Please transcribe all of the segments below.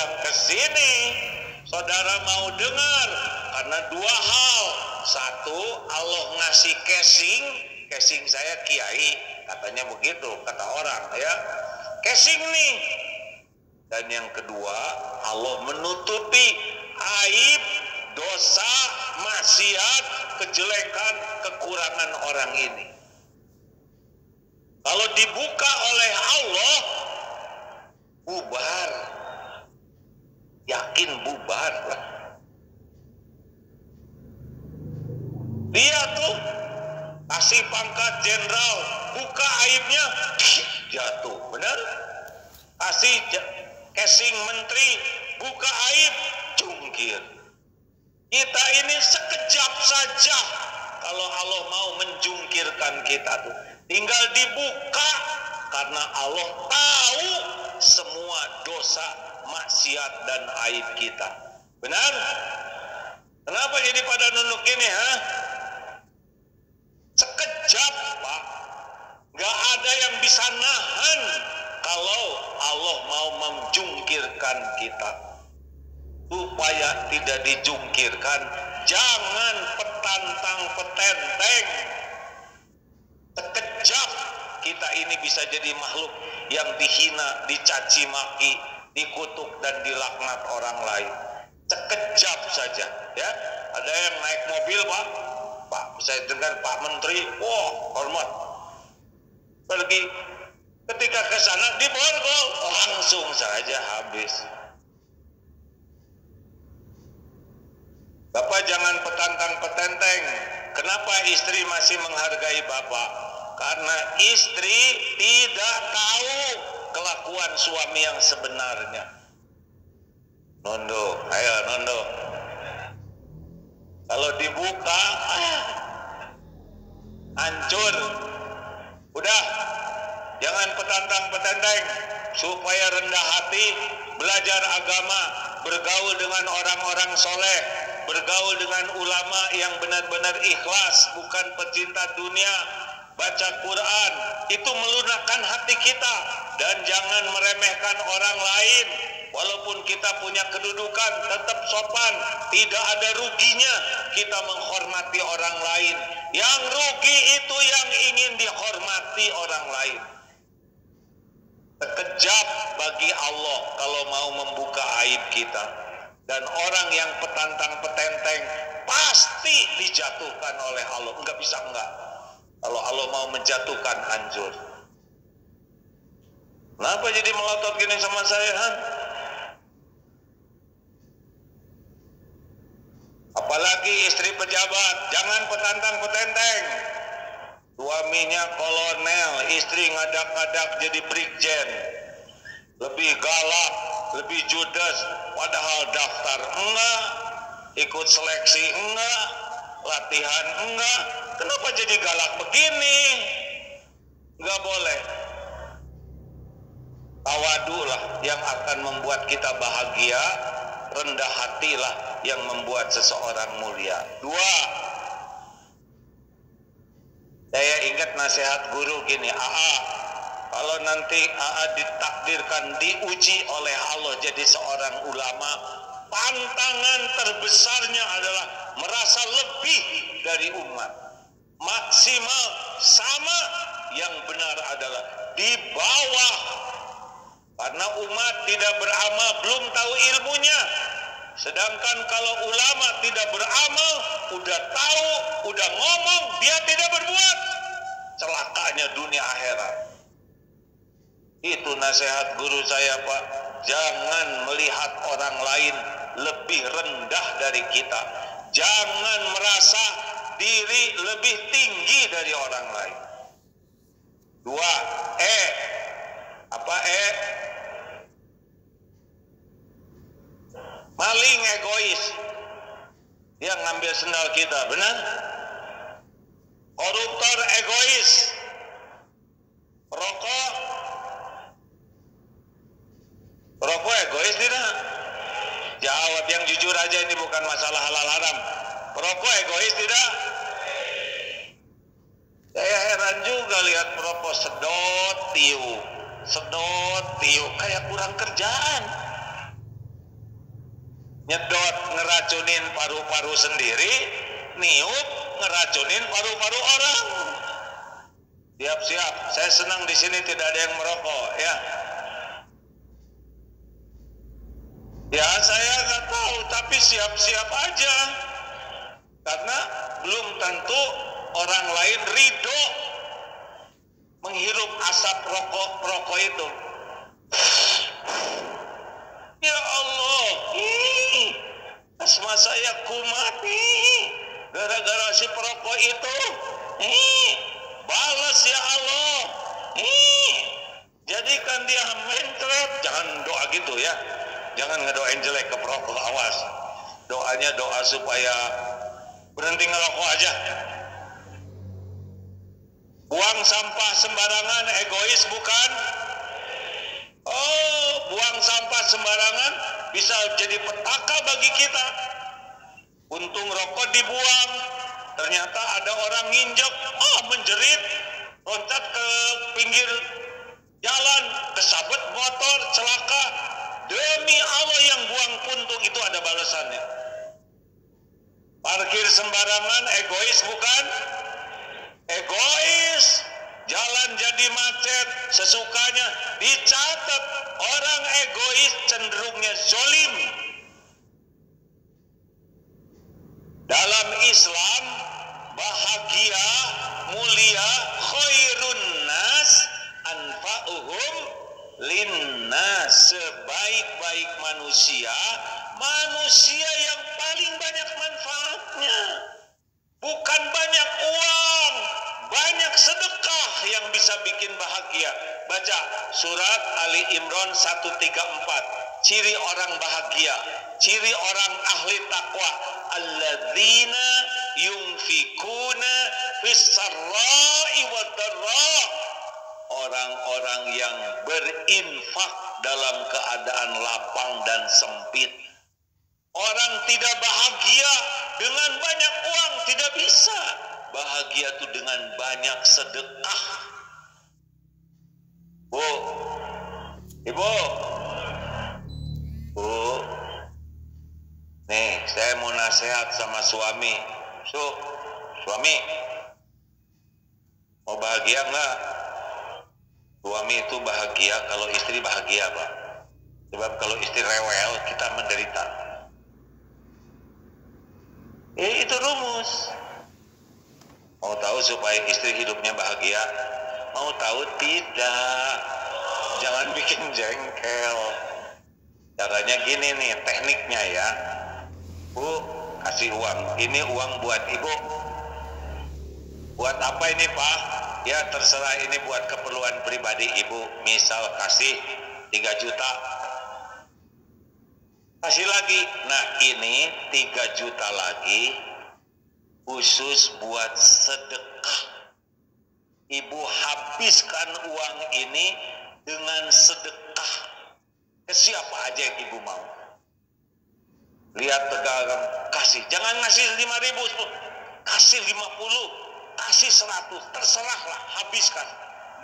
undang ke sini, saudara mau dengar karena dua hal. Satu, Allah ngasih casing saya kiai, katanya begitu kata orang ya. Casing nih. Dan yang kedua, Allah menutupi aib, dosa, maksiat, kejelekan, kekurangan orang ini. Kalau dibuka oleh Allah, bubar. Yakin bubar lah. Dia tuh kasih pangkat jenderal, buka aibnya, jatuh, benar? Kasih casing menteri, buka aib, jungkir. Kita ini sekejap saja kalau Allah mau menjungkirkan kita tuh. Tinggal dibuka karena Allah tahu semua dosa, maksiat dan aib kita. Benar? Kenapa jadi pada nunduk ini, ha? Sekejap, Pak. Gak ada yang bisa nahan kalau Allah mau menjungkirkan kita. Supaya tidak dijungkirkan, jangan petantang petenteng. Sekejap kita ini bisa jadi makhluk yang dihina, dicaci maki, dikutuk dan dilaknat orang lain. Sekejap saja, ya. Ada yang naik mobil, Pak, saya dengar Pak Menteri, wah, hormat. Pergi, ketika ke sana diborgol, langsung saja habis. Bapak jangan petantang petenteng. Kenapa istri masih menghargai Bapak? Karena istri tidak tahu kelakuan suami yang sebenarnya. Nondo, ayo Nondo. Kalau dibuka, hancur. Udah, jangan petantang petenteng. Supaya rendah hati, belajar agama, bergaul dengan orang-orang soleh, bergaul dengan ulama yang benar-benar ikhlas, bukan pecinta dunia. Baca Quran, itu melunakkan hati kita. Dan jangan meremehkan orang lain. Walaupun kita punya kedudukan, tetap sopan. Tidak ada ruginya kita menghormati orang lain. Yang rugi itu yang ingin dihormati orang lain. Sekejap bagi Allah kalau mau membuka aib kita. Dan orang yang petantang petenteng pasti dijatuhkan oleh Allah. Enggak bisa enggak. Kalau Allah mau menjatuhkan, hancur. Kenapa jadi melotot gini sama saya, Han? Apalagi istri pejabat, jangan petantang petenteng. Suaminya kolonel, istri ngadak-ngadak jadi brigjen. Lebih galak, lebih judes, padahal daftar enggak, ikut seleksi enggak, latihan enggak. Kenapa jadi galak begini? Enggak boleh. Tawadulah yang akan membuat kita bahagia, rendah hatilah yang membuat seseorang mulia. 2, saya ingat nasihat guru gini, kalau nanti ditakdirkan diuji oleh Allah jadi seorang ulama, pantangan terbesarnya adalah merasa lebih dari umat. Maksimal sama, yang benar adalah di bawah. Karena umat tidak beramal, belum tahu ilmunya. Sedangkan kalau ulama tidak beramal, udah tahu, udah ngomong, dia tidak berbuat. Celakanya dunia akhirat. Itu nasihat guru saya, Pak. Jangan melihat orang lain lebih rendah dari kita. Jangan merasa diri lebih tinggi dari orang lain. 2, maling egois. Dia ngambil sendal kita, benar? Koruptor egois. Perokok egois tidak? Jawab yang jujur aja, ini bukan masalah halal haram. Perokok egois tidak? Saya heran juga lihat perokok sedot tiu, kayak kurang kerjaan. nyedot ngeracunin paru-paru sendiri, niup ngeracunin paru-paru orang. Siap-siap, saya senang di sini tidak ada yang merokok ya. Ya saya nggak tahu, tapi siap-siap aja. Karena belum tentu orang lain ridho menghirup asap rokok itu. Ya Allah, asma saya kumat nih, gara-gara si perokok itu. Balas ya Allah. Jadikan dia mencret. Jangan doa gitu ya. Jangan ngedoain jelek ke perokok, awas. Doanya doa supaya berhenti ngerokok aja. Buang sampah sembarangan egois bukan? Oh, buang sampah sembarangan bisa jadi petaka bagi kita. Untung rokok dibuang, ternyata ada orang nginjek, menjerit, loncat ke pinggir jalan, kesabet motor, celaka. Demi Allah yang buang puntung itu ada balasannya. Parkir sembarangan egois bukan? Egois. Jalan jadi macet sesukanya. Dicatat orang egois cenderungnya zolim. Dalam Islam bahagia, mulia, khairun nas anfa'uhum linnas, sebaik-baik manusia, manusia yang paling banyak manfaatnya. Bukan banyak uang, banyak sedekah yang bisa bikin bahagia. Baca surat Ali Imran 134. Ciri orang bahagia, ciri orang ahli takwa. Alladzina yunfikuna fis-sarra'i wad-dharra. Orang-orang yang berinfak dalam keadaan lapang dan sempit. Orang tidak bahagia dengan banyak uang, tidak bisa. Bahagia itu dengan banyak sedekah. Bu, Ibu, Bu, nih saya mau nasihat sama suami. Suami, mau bahagia enggak? Suami itu bahagia kalau istri bahagia, Pak. Sebab kalau istri rewel, kita menderita. Itu rumus. Mau tahu supaya istri hidupnya bahagia? Mau tahu tidak? Jangan bikin jengkel. Caranya gini nih, tekniknya ya. Bu, kasih uang. Ini uang buat ibu. Buat apa ini, Pak? Ya terserah, ini buat keperluan pribadi ibu. Misal kasih 3 juta. Kasih lagi. Nah ini 3 juta lagi khusus buat sedekah. Ibu habiskan uang ini dengan sedekah ke siapa aja yang ibu mau. Lihat tegang, kasih. Jangan ngasih 5.000, kasih 50, kasih 100, terserahlah, habiskan.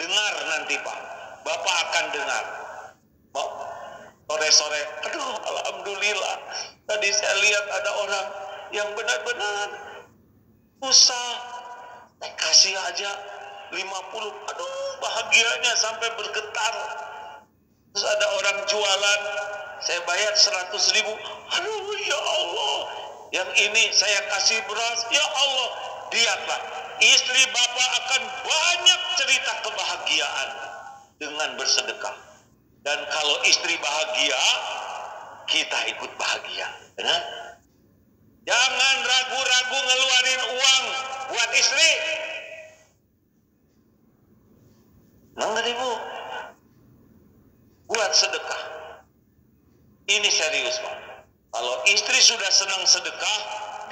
Dengar nanti Pak, Bapak akan dengar. Sore-sore, aduh alhamdulillah, tadi saya lihat ada orang yang benar-benar susah, saya kasih aja 50, aduh bahagianya sampai bergetar. Terus ada orang jualan, saya bayar 100.000, aduh ya Allah, yang ini saya kasih beras, ya Allah. Lihatlah, istri Bapak akan banyak cerita kebahagiaan dengan bersedekah. Dan kalau istri bahagia, kita ikut bahagia. Benar? Jangan ragu-ragu ngeluarin uang buat istri. 6.000 buat sedekah. Ini serius, Pak. Kalau istri sudah senang sedekah,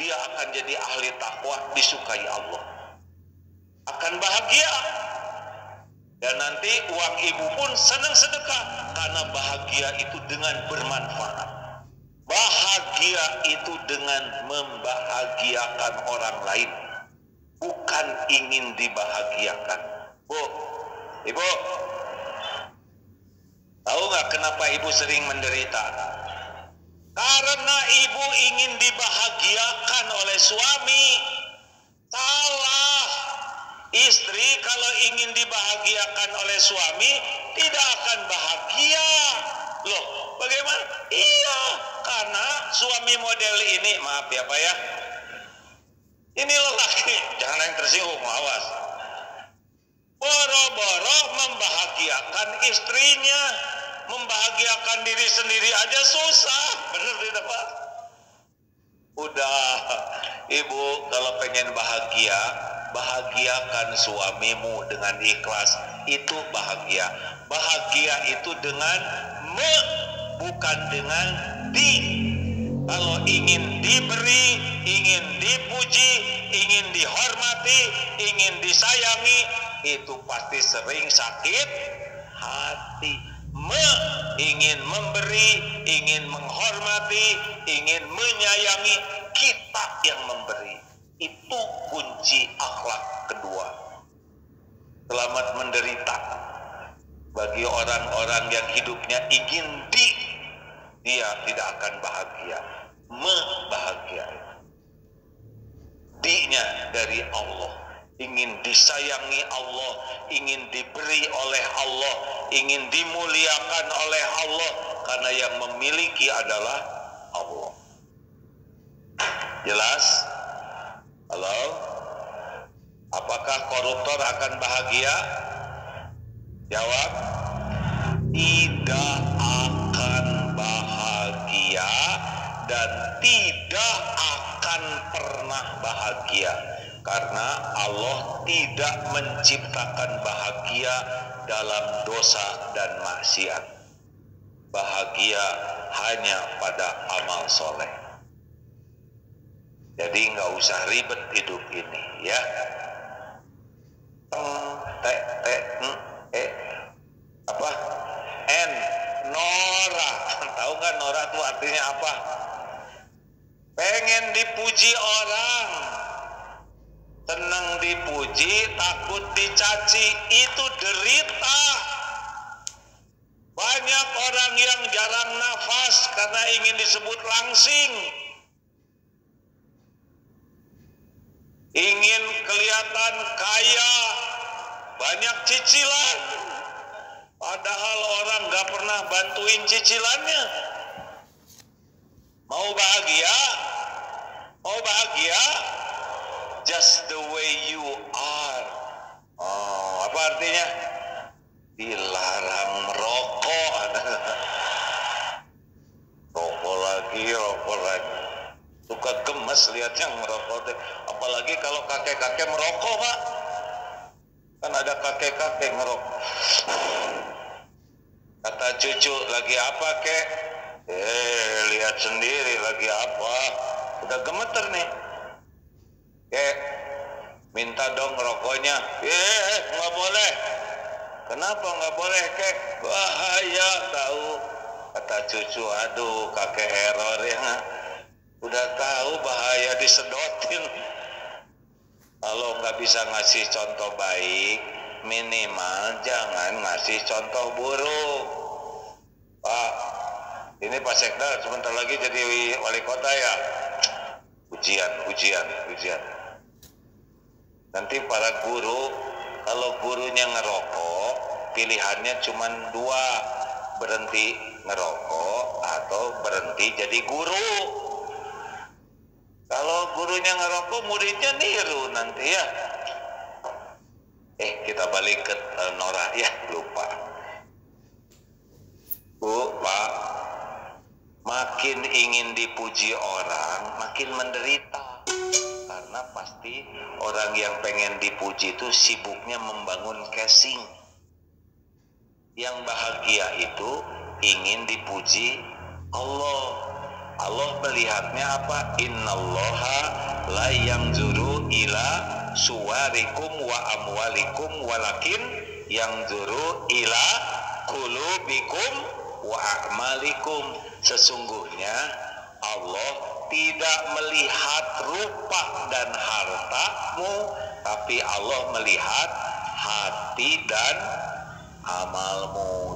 dia akan jadi ahli takwa, disukai Allah. Akan bahagia. Dan nanti uang ibu pun senang sedekah. Karena bahagia itu dengan bermanfaat. Bahagia itu dengan membahagiakan orang lain. Bukan ingin dibahagiakan. Bu, Ibu, tahu nggak kenapa ibu sering menderita? karena ibu ingin dibahagiakan oleh suami. Salah. Istri kalau ingin dibahagiakan oleh suami tidak akan bahagia. Loh, bagaimana? Iya, karena suami model ini, maaf ya Pak ya, ini lelaki, jangan yang tersinggung, awas. Boro-boro membahagiakan istrinya, membahagiakan diri sendiri aja susah, bener tidak Pak? Udah, ibu kalau pengen bahagia, bahagiakan suamimu dengan ikhlas, itu bahagia. Bahagia itu dengan me, bukan dengan di. Kalau ingin diberi, ingin dipuji, ingin dihormati, ingin disayangi, itu pasti sering sakit hati. Ingin memberi, ingin menghormati, ingin menyayangi, kita yang memberi. Itu kunci akhlak kedua. Selamat menderita bagi orang-orang yang hidupnya ingin dia tidak akan bahagia. Bahagia di-nya dari Allah, ingin disayangi Allah, ingin diberi oleh Allah, ingin dimuliakan oleh Allah, karena yang memiliki adalah Allah. Jelas? Halo? Apakah koruptor akan bahagia? Jawab, tidak akan bahagia dan tidak akan pernah bahagia, karena Allah tidak menciptakan bahagia dalam dosa dan maksiat. Bahagia hanya pada amal soleh. Jadi nggak usah ribet hidup ini, ya. Apa? Nora. Tahu nggak Nora itu artinya apa? Pengen dipuji orang, senang dipuji, takut dicaci, itu derita. Banyak orang yang jarang nafas karena ingin disebut langsing, ingin kelihatan kaya, banyak cicilan, padahal orang gak pernah bantuin cicilannya. Mau bahagia? Mau bahagia? Just the way you are. Oh, apa artinya? Dilarang merokok. Rokok lagi. Suka gemes lihat yang merokok. Apalagi kalau kakek-kakek merokok, Pak. Kan ada kakek-kakek ngerokok. Kata cucu, lagi apa kek? Lihat sendiri lagi apa. Udah gemeter nih. Kek, minta dong rokoknya. Nggak boleh. Kenapa nggak boleh kek? Bahaya tahu. Kata cucu, aduh kakek error ya. Udah tahu bahaya disedotin. Kalau nggak bisa ngasih contoh baik, minimal jangan ngasih contoh buruk. Pak, ini Pak Sekda sebentar lagi jadi wali kota ya. Ujian. Nanti para guru, kalau gurunya ngerokok, pilihannya cuma dua, berhenti ngerokok atau berhenti jadi guru. Kalau gurunya ngerokok, muridnya niru nanti ya. Kita balik ke Nora ya, lupa. Bu, Pak, makin ingin dipuji orang, makin menderita. Karena pasti orang yang pengen dipuji itu sibuknya membangun casing. Yang bahagia itu ingin dipuji Allah. Allah melihatnya apa? Innallaha la yanzuru ila suwarikum wa amwalikum walakin yanzuru ila qulubikum wa a'malikum. Sesungguhnya Allah tidak melihat rupa dan hartamu, tapi Allah melihat hati dan amalmu.